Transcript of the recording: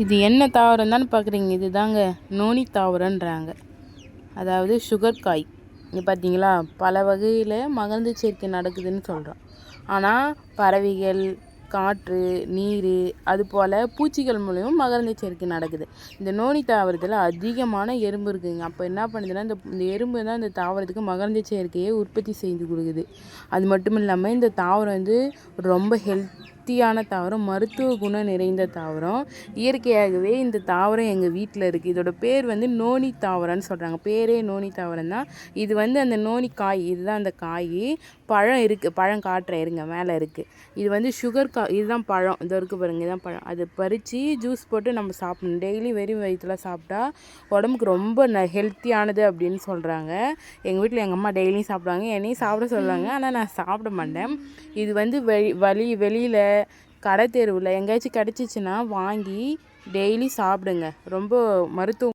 இது என்ன தாவரம் தான் பார்க்குறீங்க? இது தாங்க நோனி தாவரன்றாங்க. அதாவது சுகர் காய். இங்கே பார்த்தீங்களா, பல வகையில் மகரந்த சேர்க்கை நடக்குதுன்னு சொல்கிறோம். ஆனால் பறவைகள், காற்று, நீர், அதுபோல் பூச்சிகள் மூலியமாக மகரந்த சேர்க்கை நடக்குது. இந்த நோனி தாவரத்தில் அதிகமான எறும்பு இருக்குதுங்க. அப்போ என்ன பண்ணுதுன்னா, இந்த எறும்பு தான் இந்த தாவரத்துக்கு மகரந்த சேர்க்கையை உற்பத்தி செய்து கொடுக்குது. அது மட்டும் இல்லாமல் இந்த தாவரம் வந்து ரொம்ப ஹெல்த்தியான தாவரம், மருத்துவ குணம் நிறைந்த தாவரம். இயற்கையாகவே இந்த தாவரம் எங்கள் வீட்டில் இருக்குது. இதோட பேர் வந்து நோனி தாவரம்னு சொல்கிறாங்க. பேரே நோனி தாவரம் தான். இது வந்து அந்த நோனி காய், இதுதான் அந்த காய். பழம் இருக்குது, பழம் காட்டுறேன் இருங்க, மேலே இருக்குது. இது வந்து சுகர் காய், இதுதான் பழம். இது இருக்குது பாருங்கள், இதுதான் பழம். அதை பறித்து ஜூஸ் போட்டு நம்ம சாப்பிடணும். டெய்லி வெறும் வயிற்றில் சாப்பிட்டா உடம்புக்கு ரொம்ப ஹெல்த்தியானது அப்படின்னு சொல்கிறாங்க. எங்கள் வீட்டில் எங்கள் அம்மா டெய்லியும் சாப்பிடுவாங்க, என்னையும் சாப்பிட சொல்லுவாங்க. ஆனால் நான் சாப்பிட மாட்டேன். இது வந்து வெளியில் கடை தெருவில் எங்கேயாச்சும் கிடச்சிச்சின்னா வாங்கி டெய்லி சாப்பிடுங்க. ரொம்ப மருத்துவம்